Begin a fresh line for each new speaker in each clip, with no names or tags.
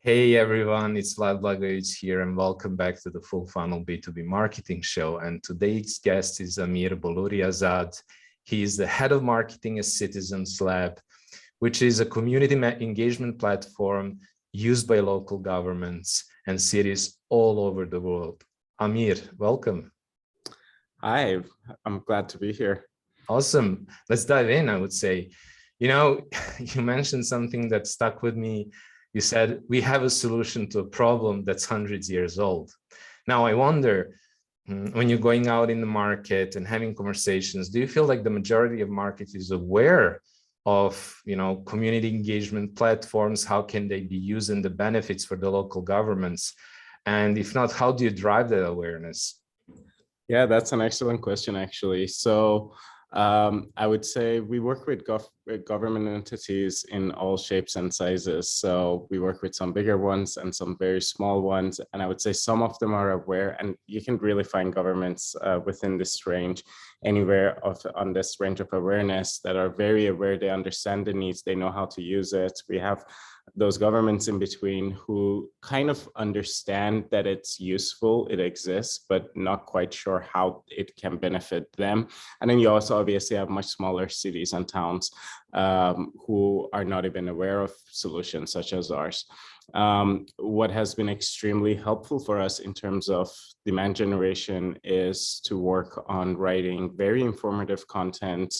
Hey everyone, it's Vlad Blagovic here and welcome back to the Full-Funnel B2B Marketing Show. And today's guest is Amir Bolouryazad. He is the head of marketing at CitizenLab, which is a community engagement platform used by local governments and cities all over the world. Amir, welcome.
Hi, I'm glad to be here.
Awesome. Let's dive in, I would say. You mentioned something that stuck with me. You said, we have a solution to a problem that's hundreds of years old. Now, I wonder, when you're going out in the market and having conversations, do you feel like the majority of market is aware of, community engagement platforms? How can they be used and the benefits for the local governments? And if not, how do you drive that awareness?
Yeah, that's an excellent question, actually. So I would say we work with government entities in all shapes and sizes. So we work with some bigger ones and some very small ones. And I would say some of them are aware, and you can really find governments within this range, anywhere on this range of awareness, that are very aware. They understand the needs, they know how to use it. We have those governments in between who kind of understand that it's useful, it exists, but not quite sure how it can benefit them. And then you also obviously have much smaller cities and towns who are not even aware of solutions such as ours. What has been extremely helpful for us in terms of demand generation is to work on writing very informative content,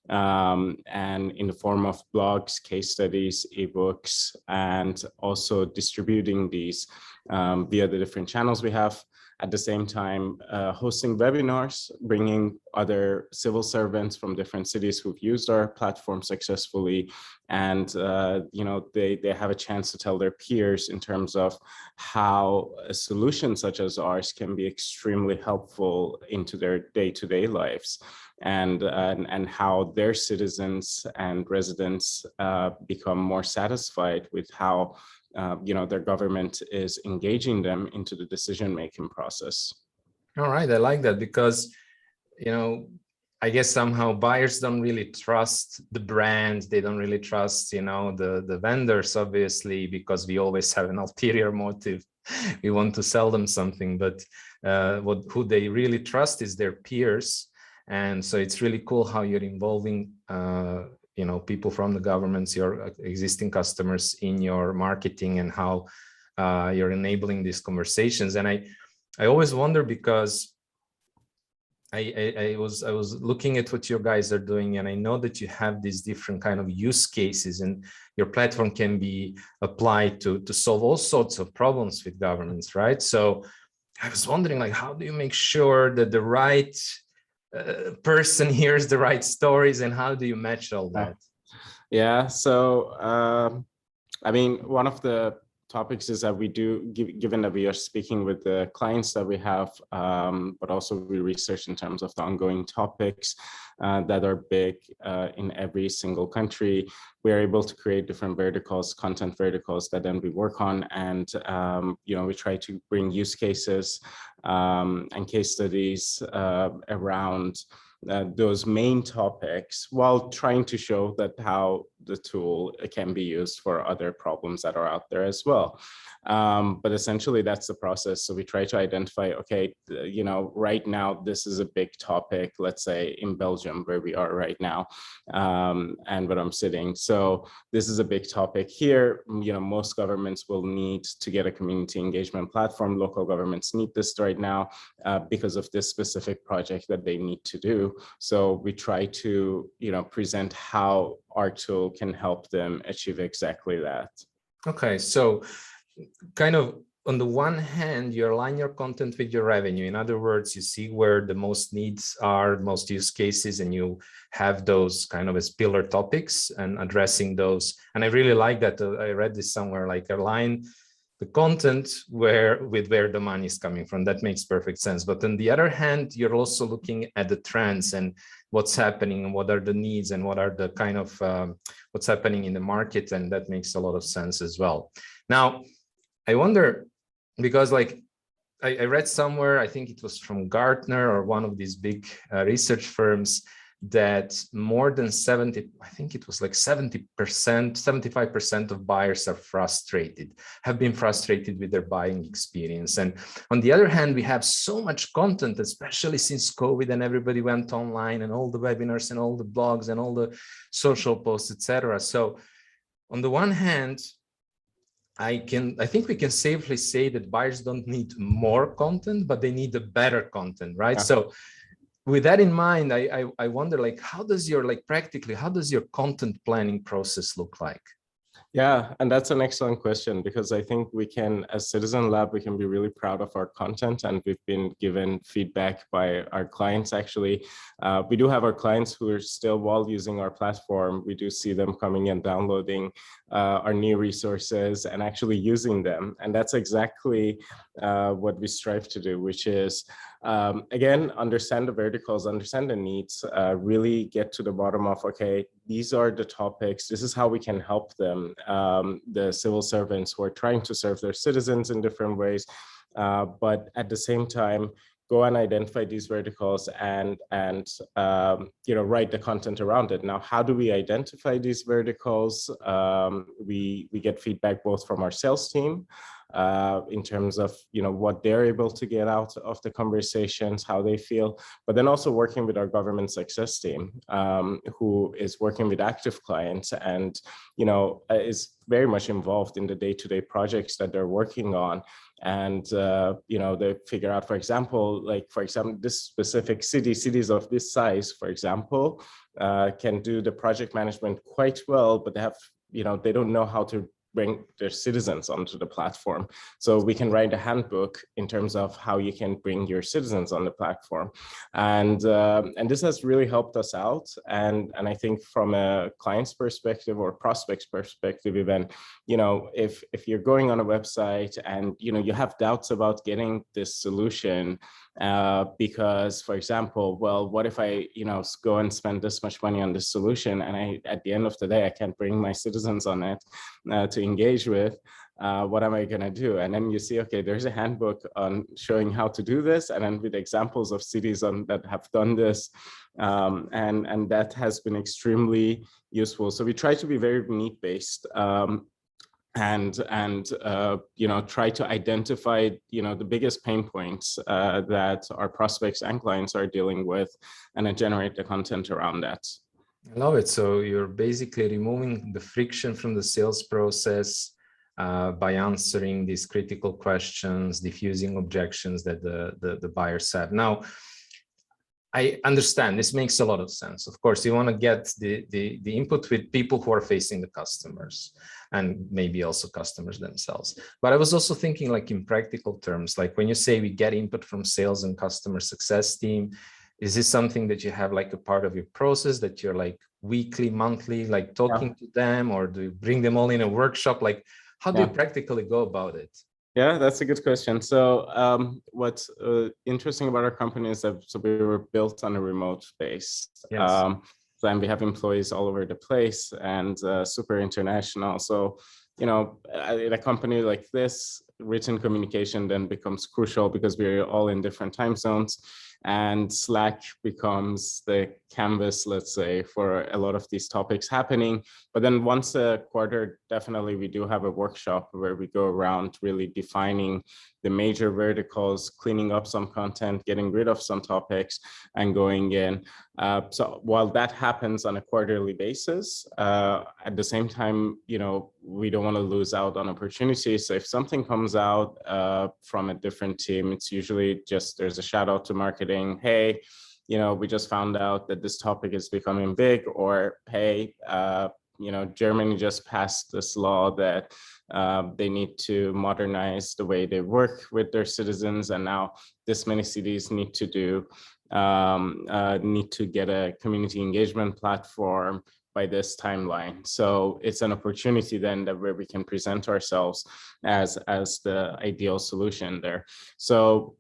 and in the form of blogs, case studies, ebooks, and also distributing these via the different channels we have. At the same time, hosting webinars, bringing other civil servants from different cities who've used our platform successfully, and they have a chance to tell their peers in terms of how a solution such as ours can be extremely helpful into their day-to-day lives, and how their citizens and residents become more satisfied with how their government is engaging them into the decision-making process.
All right, I like that because, I guess somehow buyers don't really trust the brand. They don't really trust, the vendors, obviously, because we always have an ulterior motive. We want to sell them something, but who they really trust is their peers. And so it's really cool how you're involving people from the governments, your existing customers, in your marketing, and how you're enabling these conversations. And I always wonder, because I was looking at what you guys are doing, and I know that you have these different kind of use cases, and your platform can be applied to solve all sorts of problems with governments, right? So I was wondering, like, how do you make sure that the right person hears the right stories, and how do you match all that?
Yeah, so I mean, one of the topics is that we do, given that we are speaking with the clients that we have, but also we research in terms of the ongoing topics that are big in every single country. We are able to create different verticals, content verticals, that then we work on, and we try to bring use cases and case studies around those main topics, while trying to show that how the tool can be used for other problems that are out there as well. But essentially that's the process. So we try to identify, okay, right now this is a big topic, let's say in Belgium, where we are right now, and where I'm sitting. So this is a big topic here. Most governments will need to get a community engagement platform. Local governments need this right now because of this specific project that they need to do. So we try to, present how our tool can help them achieve exactly that.
Okay, so kind of on the one hand, you align your content with your revenue. In other words, you see where the most needs are, most use cases, and you have those kind of as pillar topics and addressing those. And I really like that. I read this somewhere, like align the content with where the money is coming from. That makes perfect sense. But on the other hand, you're also looking at the trends and what's happening, and what are the needs, and what are the kind of what's happening in the market. And that makes a lot of sense as well. Now, I wonder, because like I read somewhere, I think it was from Gartner or one of these big research firms, that more than 70, I think it was like 70%, 75% of buyers are frustrated, have been frustrated with their buying experience. And on the other hand, we have so much content, especially since COVID and everybody went online and all the webinars and all the blogs and all the social posts, etc. So on the one hand, I think we can safely say that buyers don't need more content, but they need a better content, right?
Yeah.
So with that in mind, I wonder, like, how does your, like, practically, how does your content planning process look like?
Yeah, and that's an excellent question, because I think we can, as CitizenLab, we can be really proud of our content, and we've been given feedback by our clients. Actually, we do have our clients who are still, while using our platform, we do see them coming and downloading our new resources and actually using them. And that's exactly what we strive to do, which is, again, understand the verticals, understand the needs, really get to the bottom of, okay, these are the topics, this is how we can help them, the civil servants who are trying to serve their citizens in different ways, but at the same time, go and identify these verticals and write the content around it. Now, how do we identify these verticals? We get feedback both from our sales team, in terms of what they're able to get out of the conversations, how they feel, but then also working with our government success team, who is working with active clients and is very much involved in the day-to-day projects that they're working on. And they figure out, for example, this specific cities of this size, for example, can do the project management quite well, but they have they don't know how to bring their citizens onto the platform. So we can write a handbook in terms of how you can bring your citizens on the platform. And this has really helped us out. And I think from a client's perspective or prospect's perspective, even, if you're going on a website and, you have doubts about getting this solution, because, for example, well, what if I, go and spend this much money on this solution and at the end of the day, I can't bring my citizens on it to engage with, what am I going to do? And then you see, okay, there's a handbook on showing how to do this, and then with examples of cities that have done this, and that has been extremely useful. So we try to be very need-based, and try to identify the biggest pain points that our prospects and clients are dealing with, and then generate the content around that.
I love it. So you're basically removing the friction from the sales process by answering these critical questions, diffusing objections that the buyers have. Now, I understand this makes a lot of sense. Of course, you want to get the input with people who are facing the customers, and maybe also customers themselves. But I was also thinking, like, in practical terms, like when you say we get input from sales and customer success team, is this something that you have like a part of your process that you're like weekly, monthly, like talking to them, or do you bring them all in a workshop? Like, how do you practically go about it?
Yeah, that's a good question. So what's interesting about our company is that we were built on a remote base.
Yes.
And we have employees all over the place and super international. So, in a company like this, written communication then becomes crucial because we're all in different time zones. And Slack becomes the canvas, let's say, for a lot of these topics happening. But then once a quarter, definitely we do have a workshop where we go around really defining the major verticals, cleaning up some content, getting rid of some topics, and going in. So while that happens on a quarterly basis, at the same time, we don't want to lose out on opportunities. So if something comes out from a different team, it's usually just there's a shout out to marketing. Hey, we just found out that this topic is becoming big, or hey, Germany just passed this law that they need to modernize the way they work with their citizens, and now this many cities need to get a community engagement platform by this timeline. So it's an opportunity then where we can present ourselves as the ideal solution there. So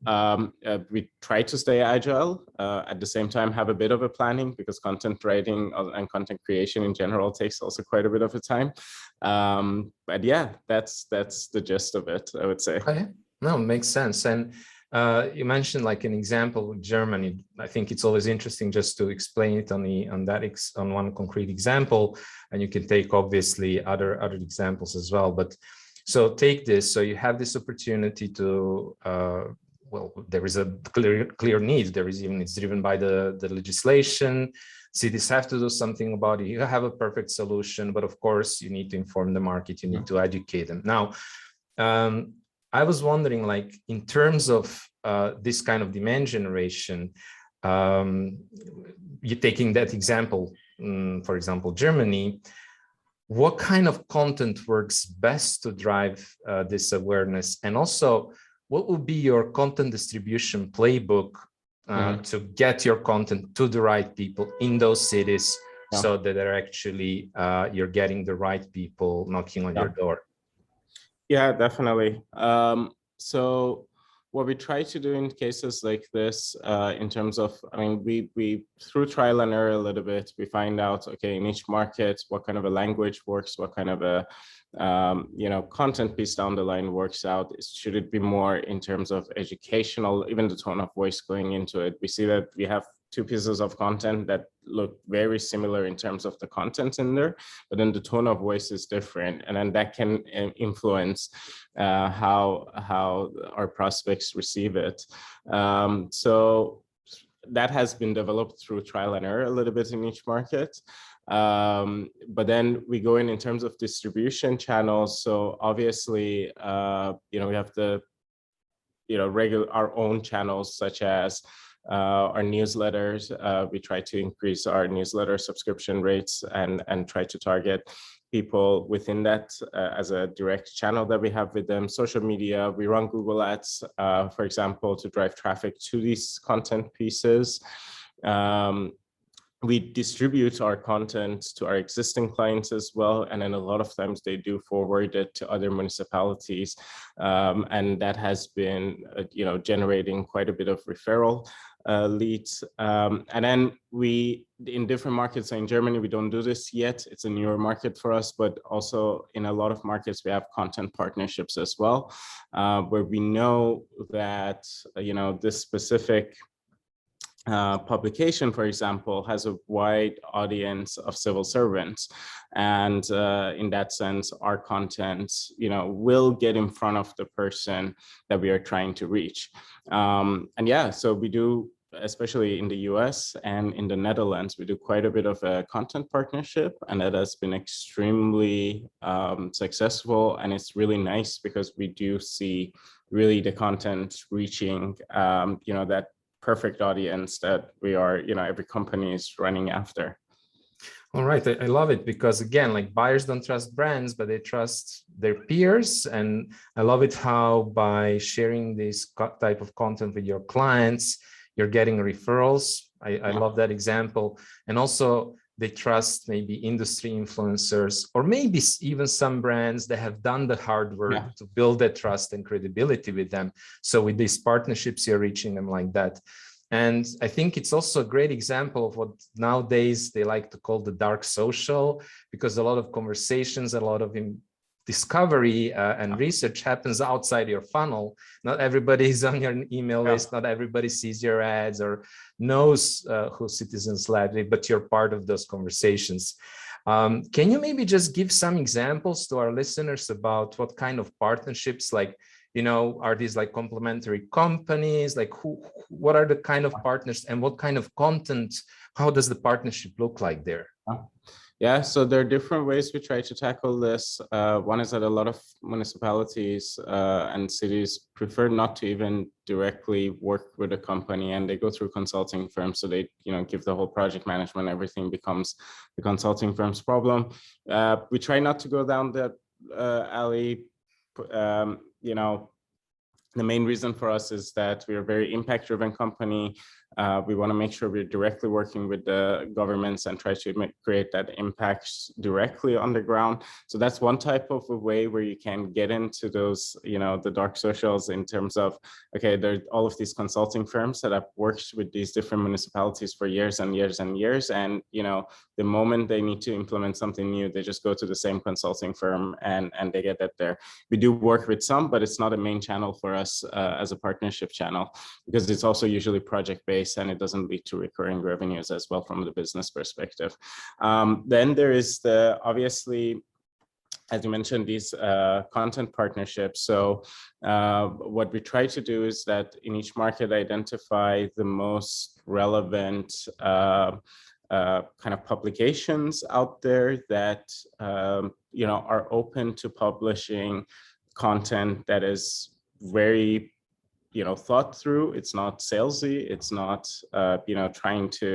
we try to stay agile, at the same time have a bit of a planning, because content writing and content creation in general takes also quite a bit of a time. But yeah, that's the gist of it, I would say.
Okay. No, it makes sense. And You mentioned like an example with Germany. I think it's always interesting just to explain it on one concrete example, and you can take obviously other examples as well. But so take this. So you have this opportunity to well, there is a clear need. There is even, it's driven by the legislation. Cities have to do something about it. You have a perfect solution, but of course you need to inform the market. You need to educate them. Now, I was wondering, like, in terms of this kind of demand generation, you're taking that example, for example, Germany, what kind of content works best to drive this awareness? And also, what would be your content distribution playbook to get your content to the right people in those cities so that they're actually, you're getting the right people knocking on your door?
Yeah, definitely. So what we try to do in cases like this, in terms of, I mean, we through trial and error a little bit, we find out, okay, in each market, what kind of a language works, what kind of a, content piece down the line works out. Should it be more in terms of educational, even the tone of voice going into it? We see that we have two pieces of content that look very similar in terms of the content in there, but then the tone of voice is different, and then that can influence how our prospects receive it. So that has been developed through trial and error a little bit in each market. But then we go in terms of distribution channels. So obviously, we have the, our own channels, such as our newsletters. We try to increase our newsletter subscription rates and try to target people within that as a direct channel that we have with them. Social media, we run Google Ads, for example, to drive traffic to these content pieces. We distribute our content to our existing clients as well, and then a lot of times they do forward it to other municipalities, and that has been, generating quite a bit of referral leads. And then we, in different markets, in Germany, we don't do this yet. It's a newer market for us, but also in a lot of markets, we have content partnerships as well, where we know that, this specific publication, for example, has a wide audience of civil servants, and in that sense, our content, will get in front of the person that we are trying to reach. And yeah, so we do, especially in the US and in the Netherlands, we do quite a bit of a content partnership, and that has been extremely successful. And it's really nice because we do see really the content reaching, that perfect audience that we are, every company is running after.
All right, I love it, because again, like, buyers don't trust brands, but they trust their peers. And I love it how by sharing this type of content with your clients, you're getting referrals. I love that example. And also they trust maybe industry influencers, or maybe even some brands that have done the hard work to build that trust and credibility with them. So with these partnerships, you're reaching them like that. And I think it's also a great example of what nowadays they like to call the dark social, because a lot of conversations, a lot of discovery and research happens outside your funnel. Not everybody is on your email list. Not everybody sees your ads or knows who CitizenLab is, but you're part of those conversations. Can you maybe just give some examples to our listeners about what kind of partnerships, like, are these like complementary companies? Like, what are the kind of partners, and what kind of content? How does the partnership look like there?
Yeah, so there are different ways we try to tackle this. One is that a lot of municipalities and cities prefer not to even directly work with a company, and they go through consulting firms. So they, give the whole project management, everything becomes the consulting firm's problem. We try not to go down that alley. The main reason for us is that we're a very impact-driven company. We want to make sure we're directly working with the governments and try to create that impact directly on the ground. So that's one type of a way where you can get into those, the dark socials, in terms of, okay, there are all of these consulting firms that have worked with these different municipalities for years and years and years. And, the moment they need to implement something new, they just go to the same consulting firm and they get that there. We do work with some, but it's not a main channel for us. us as a partnership channel, because it's also usually project-based and it doesn't lead to recurring revenues as well from the business perspective. Then there is the, obviously, as you mentioned, these content partnerships. So what we try to do is that in each market, identify the most relevant kind of publications out there that are open to publishing content that is very thought through. It's not salesy. It's not trying to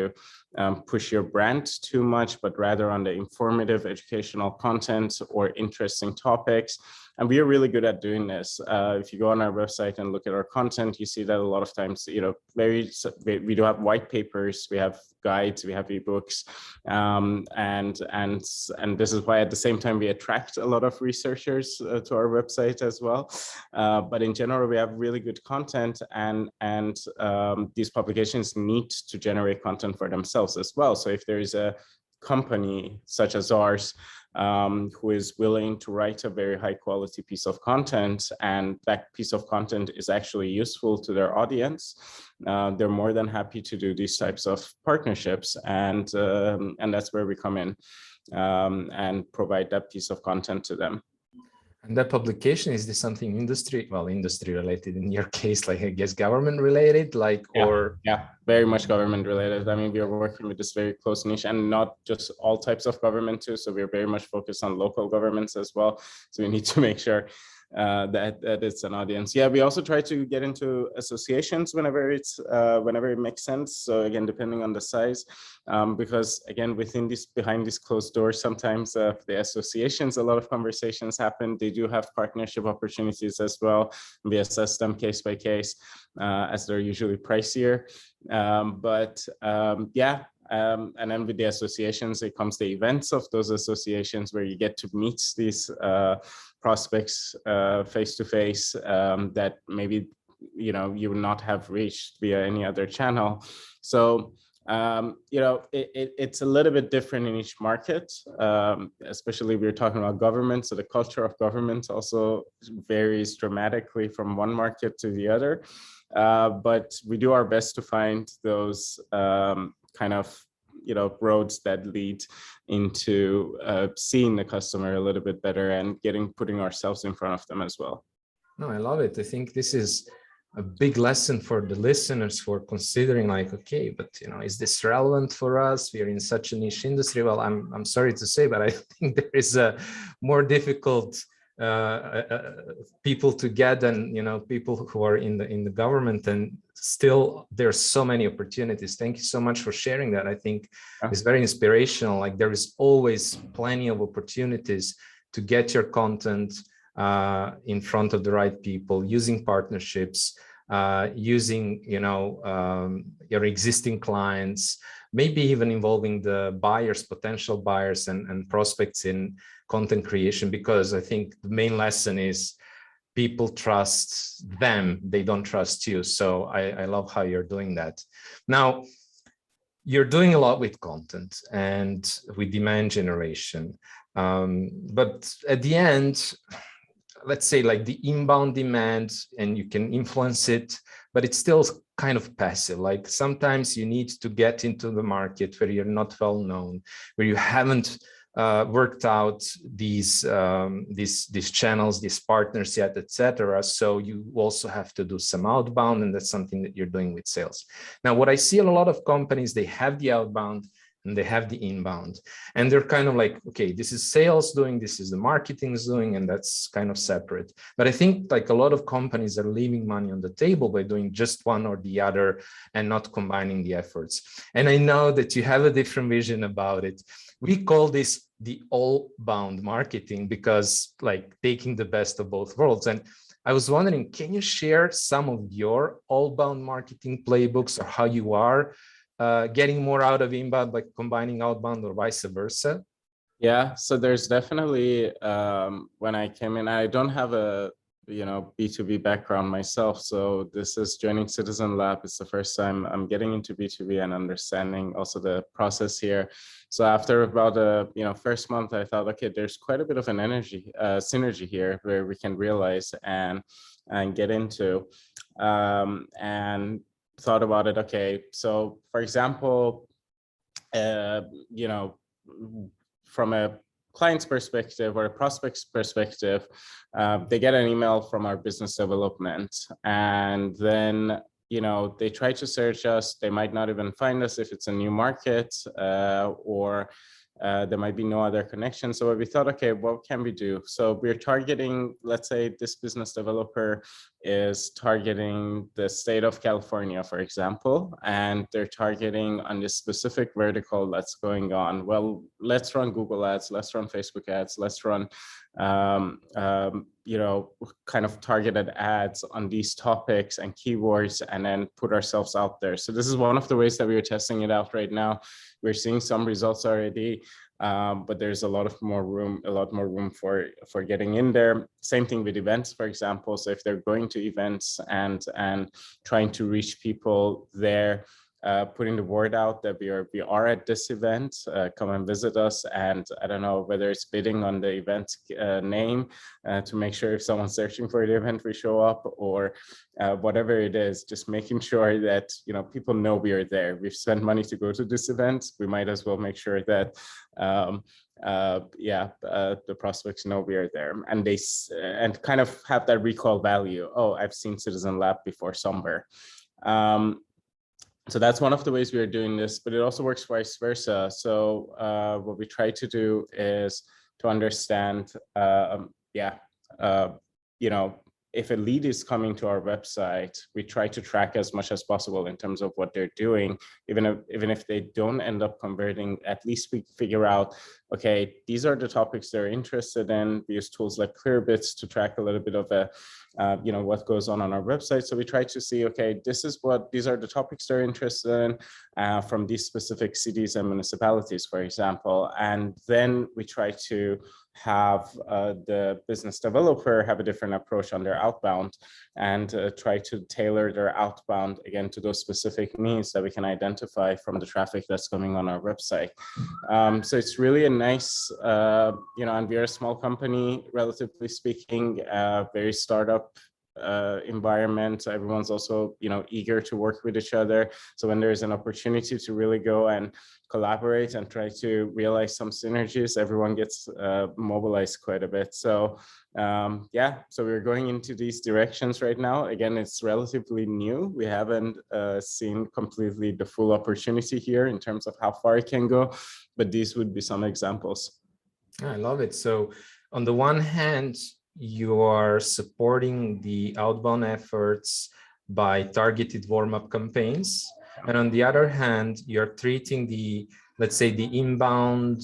push your brand too much, but rather on the informative educational content or interesting topics. And we are really good at doing this. If you go on our website and look at our content, you see that a lot of times, we do have white papers, we have guides, we have ebooks, and this is why at the same time we attract a lot of researchers to our website as well. But in general, we have really good content, and these publications need to generate content for themselves as well. So if there is a company such as ours who is willing to write a very high quality piece of content, and that piece of content is actually useful to their audience, they're more than happy to do these types of partnerships, and that's where we come in and provide that piece of content to them.
And that publication, is this something industry related in your case, like I guess government related,
Yeah, very much government related. I mean, we are working with this very close niche, and not just all types of government too. So we're very much focused on local governments as well. So we need to make sure that it's an audience. Yeah, we also try to get into associations whenever it makes sense. So again, depending on the size, because again, behind these closed doors, sometimes the associations, a lot of conversations happen. They do have partnership opportunities as well. We assess them case by case, as they're usually pricier. And then with the associations, it comes the events of those associations where you get to meet these prospects face to face that maybe you would not have reached via any other channel. So it's a little bit different in each market, especially if we're talking about government. So the culture of government also varies dramatically from one market to the other. But we do our best to find those kind of roads that lead into seeing the customer a little bit better and putting ourselves in front of them as well.
No, I love it. I think this is a big lesson for the listeners for considering, like, okay, but is this relevant for us? We are in such a niche industry. Well, I'm sorry to say, but I think there is a more difficult people to get than people who are in the government, and still there's so many opportunities. Thank you so much for sharing that. I think it's very inspirational. Like, there is always plenty of opportunities to get your content in front of the right people, using partnerships, using your existing clients, maybe even involving the buyers, potential buyers and prospects in content creation, because I think the main lesson is people trust them, they don't trust you. So I love how you're doing that. Now, you're doing a lot with content and with demand generation. But at the end, let's say like the inbound demand, and you can influence it, but it's still kind of passive. Like sometimes you need to get into the market where you're not well known, where you haven't worked out these channels, these partners yet, etc. So you also have to do some outbound, and that's something that you're doing with sales. Now, what I see in a lot of companies, they have the outbound and they have the inbound, and they're kind of like, okay, this is sales doing, this is the marketing is doing, and that's kind of separate. But I think like a lot of companies are leaving money on the table by doing just one or the other and not combining the efforts. And I know that you have a different vision about it. We call this the all-bound marketing, because like taking the best of both worlds. And I was wondering, can you share some of your all-bound marketing playbooks, or how you are getting more out of inbound by combining outbound, or vice versa?
Yeah, so there's definitely, when I came in, I don't have a B2B background myself. So this is joining CitizenLab. It's the first time I'm getting into B2B and understanding also the process here. So after about first month, I thought, okay, there's quite a bit of an synergy here where we can realize and get into, and thought about it. Okay, so for example, from a client's perspective or a prospect's perspective, they get an email from our business development, and then they try to search us. They might not even find us if it's a new market, or there might be no other connection. So we thought, okay, what can we do? So we're targeting, let's say this business developer is targeting the state of California, for example, and they're targeting on this specific vertical that's going on. Well, let's run Google ads, let's run Facebook ads, let's run kind of targeted ads on these topics and keywords, and then put ourselves out there. So this is one of the ways that we are testing it out right now. We're seeing some results already, but there's a lot more room for getting in there. Same thing with events, for example. So if they're going to events and trying to reach people there, putting the word out that we are at this event, come and visit us. And I don't know whether it's bidding on the event name to make sure if someone's searching for the event, we show up, or whatever it is, just making sure that people know we are there. We've spent money to go to this event. We might as well make sure that the prospects know we are there, and they kind of have that recall value. Oh, I've seen CitizenLab before somewhere. So that's one of the ways we are doing this, but it also works vice versa. So what we try to do is to understand, if a lead is coming to our website, we try to track as much as possible in terms of what they're doing. Even if they don't end up converting, at least we figure out, okay, these are the topics they're interested in. We use tools like Clearbits to track a little bit of what goes on our website. So we try to see, okay, these are the topics they're interested in from these specific cities and municipalities, for example. And then we try to have the business developer have a different approach on their outbound, and try to tailor their outbound again to those specific needs that we can identify from the traffic that's coming on our website. So it's really a nice, and we're a small company, relatively speaking, very startup environment. Everyone's also eager to work with each other. So when there's an opportunity to really go and collaborate and try to realize some synergies, everyone gets mobilized quite a bit. So so we're going into these directions right now. Again, it's relatively new. We haven't seen completely the full opportunity here in terms of how far it can go, but these would be some examples.
I love it. So on the one hand, you are supporting the outbound efforts by targeted warm-up campaigns. And on the other hand, you're treating let's say the inbound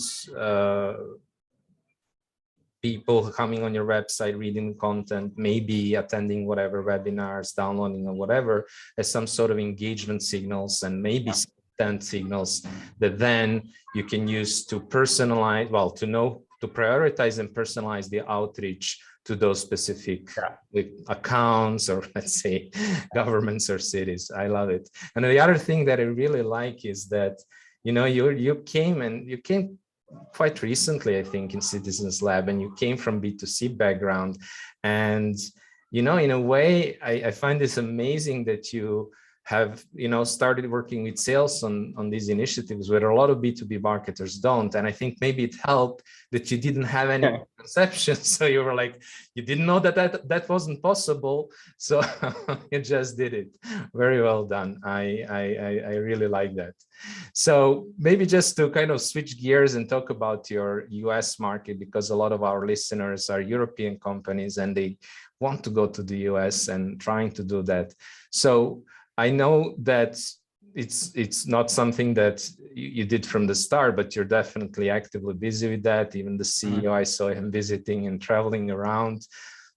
people coming on your website, reading content, maybe attending whatever webinars, downloading or whatever, as some sort of engagement signals, and maybe intent signals that then you can use to personalize, to prioritize and personalize the outreach to those specific accounts, or let's say governments or cities. I love it. And the other thing that I really like is that, you came quite recently, I think, in CitizenLab, and you came from B2C background. And, in a way, I find this amazing that you have, started working with sales on these initiatives where a lot of B2B marketers don't. And I think maybe it helped that you didn't have any conceptions. So you were like, you didn't know that wasn't possible. So you just did it. Very well done. I really like that. So maybe just to kind of switch gears and talk about your US market, because a lot of our listeners are European companies and they want to go to the US and trying to do that. So I know that it's not something that you did from the start, but you're definitely actively busy with that. Even the CEO, I saw him visiting and traveling around,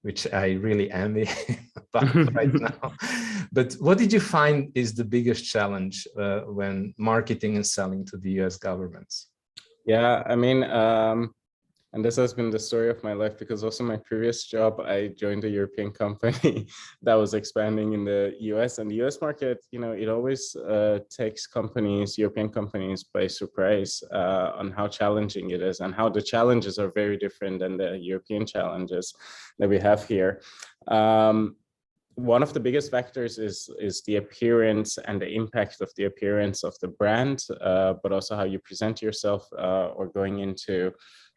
which I really envy about right now. But what did you find is the biggest challenge when marketing and selling to the US governments?
Yeah, I mean, And this has been the story of my life, because also my previous job, I joined a European company that was expanding in the US, and the US market, it always takes European companies by surprise on how challenging it is, and how the challenges are very different than the European challenges that we have here. One of the biggest factors is the appearance and the impact of the appearance of the brand, but also how you present yourself, or going into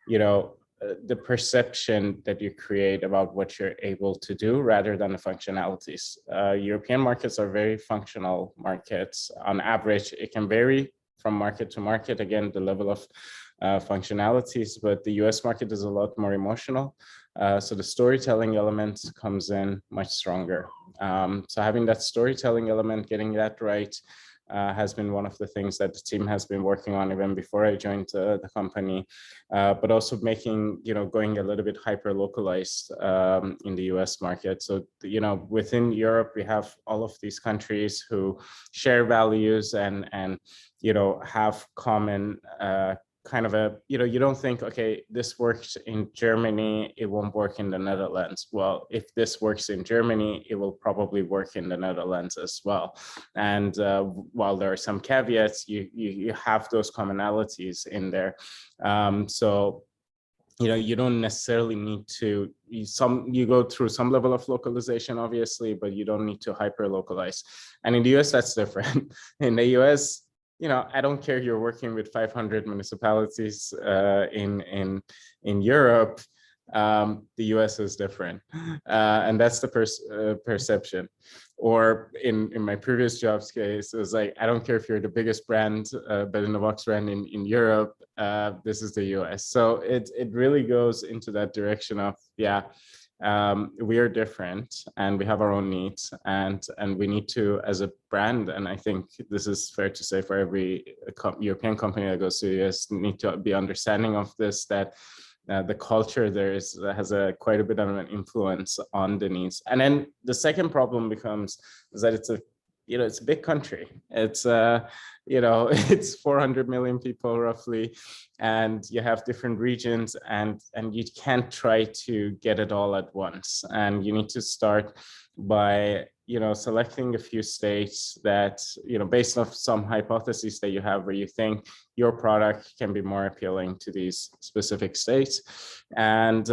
the perception that you create about what you're able to do rather than the functionalities. European markets are very functional markets. On average, it can vary from market to market, again, the level of functionalities, but the US market is a lot more emotional. So the storytelling element comes in much stronger. So having that storytelling element, getting that right, has been one of the things that the team has been working on even before I joined the company, but also making, going a little bit hyper localized in the US market. So, within Europe, we have all of these countries who share values and have common kind of a, you don't think, okay, this works in Germany, it won't work in the Netherlands. Well, if this works in Germany, it will probably work in the Netherlands as well. And while there are some caveats, you have those commonalities in there. So you don't necessarily need to, you go through some level of localization, obviously, but you don't need to hyper localize. And in the US, that's different. In the US, I don't care you're working with 500 municipalities in Europe. The US is different, and that's the perception. Or in my previous job's case, it was like, I don't care if you're the biggest brand, bed-in-a-box brand in Europe. This is the US. So it really goes into that direction of, we are different and we have our own needs, and we need to, as a brand, and I think this is fair to say for every European company that goes to the US, need to be understanding of this, that the culture there has quite a bit of an influence on the needs. And then the second problem becomes is that it's a big country. It's it's 400 million people roughly, and you have different regions, and you can't try to get it all at once. And you need to start by selecting a few states that, based off some hypotheses that you have where you think your product can be more appealing to these specific states, and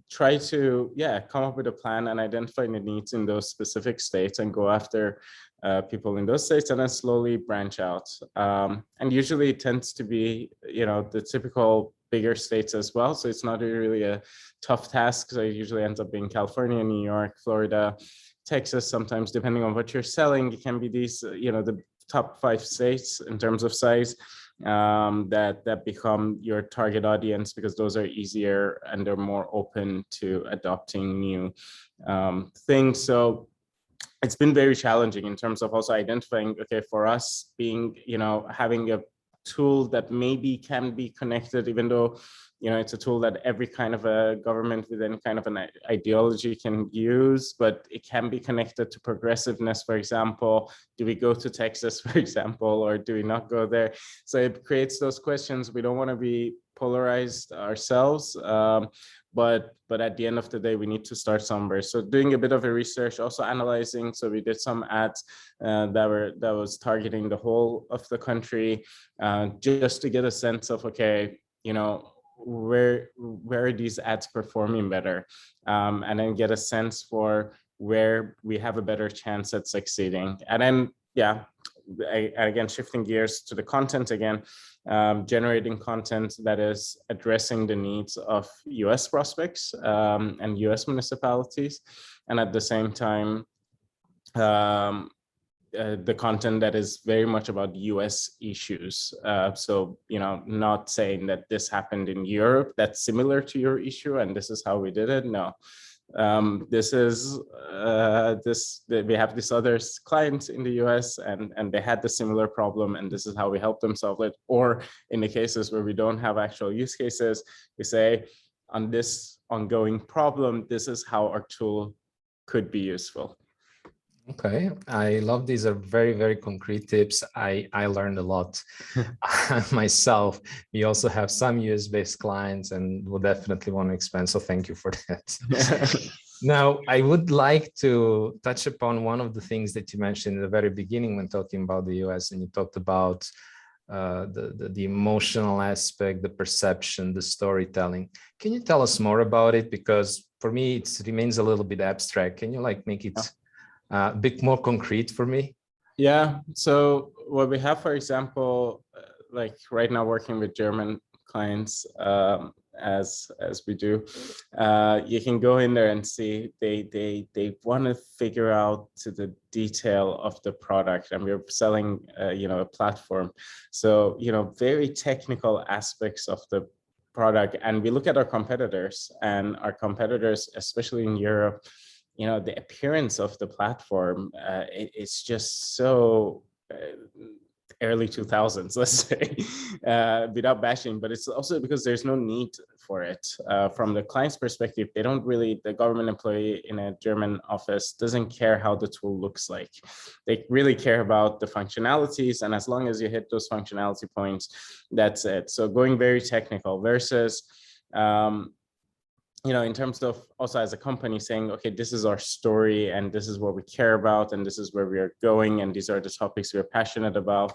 try to come up with a plan and identify the needs in those specific states and go after people in those states, and then slowly branch out. And usually it tends to be the typical bigger states as well, so it's not really a tough task. So it usually ends up being California, New York, Florida, Texas. Sometimes, depending on what you're selling, it can be these the top 5 states in terms of size that become your target audience, because those are easier and they're more open to adopting new things. So it's been very challenging in terms of also identifying, okay, for us being, having a tool that maybe can be connected, even though, it's a tool that every kind of a government with any kind of an ideology can use, but it can be connected to progressiveness, for example. Do we go to Texas, for example, or do we not go there? So it creates those questions. We don't want to be polarized ourselves, but at the end of the day, we need to start somewhere. So doing a bit of a research, also analyzing. So we did some ads that was targeting the whole of the country, just to get a sense of, okay, where are these ads performing better, and then get a sense for where we have a better chance at succeeding. And then again, shifting gears to the content again, generating content that is addressing the needs of US prospects and US municipalities, and at the same time the content that is very much about US issues. So, not saying that this happened in Europe that's similar to your issue and this is how we did it. No, this is we have this other client in the US and they had the similar problem, and this is how we help them solve it. Or in the cases where we don't have actual use cases, we say, on this ongoing problem, this is how our tool could be useful.
Okay, I love these are very, very concrete tips. I learned a lot myself. We also have some US-based clients and will definitely want to expand. So thank you for that. Now, I would like to touch upon one of the things that you mentioned in the very beginning when talking about the US, and you talked about the emotional aspect, the perception, the storytelling. Can you tell us more about it? Because for me, it remains a little bit abstract. Can you like make it a bit more concrete for me?
Yeah. So what we have, for example, like right now working with German clients, as we do, you can go in there and see they want to figure out to the detail of the product, and we're selling a platform. So very technical aspects of the product, and we look at our competitors, and our competitors, especially in Europe, the appearance of the platform, it's just so early 2000s, let's say, without bashing, but it's also because there's no need for it. From the client's perspective, they don't really, the government employee in a German office doesn't care how the tool looks like. They really care about the functionalities, and as long as you hit those functionality points, that's it. So going very technical versus in terms of also as a company saying, okay, this is our story and this is what we care about and this is where we are going and these are the topics we're passionate about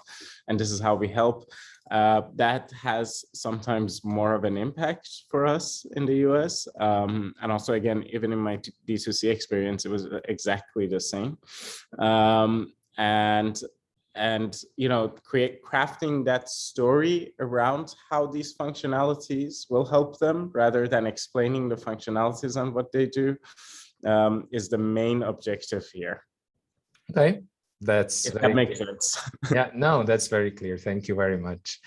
and this is how we help. That has sometimes more of an impact for us in the US. And also, again, even in my D2C experience, it was exactly the same. And crafting that story around how these functionalities will help them rather than explaining the functionalities on what they do is the main objective here.
Okay, if
that makes sense.
Yeah, no, that's very clear. Thank you very much.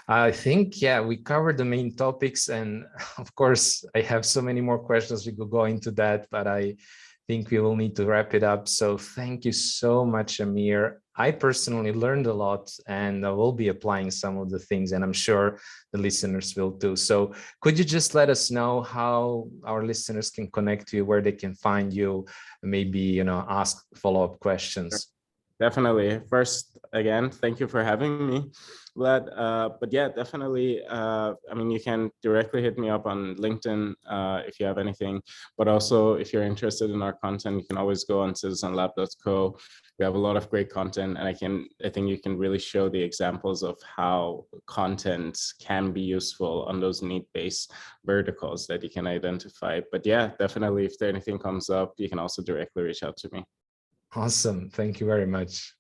I think, yeah, we covered the main topics, and of course, I have so many more questions. We could go into that, but I think we will need to wrap it up. So thank you so much, Amir. I personally learned a lot, and I will be applying some of the things, and I'm sure the listeners will too. So could you just let us know how our listeners can connect to you, where they can find you, maybe, ask follow-up questions?
Definitely. First, again, thank you for having me, Vlad. But yeah, definitely. You can directly hit me up on LinkedIn if you have anything. But also, if you're interested in our content, you can always go on CitizenLab.co. We have a lot of great content, and I think you can really show the examples of how content can be useful on those need-based verticals that you can identify. But yeah, definitely, if anything comes up, you can also directly reach out to me.
Awesome. Thank you very much.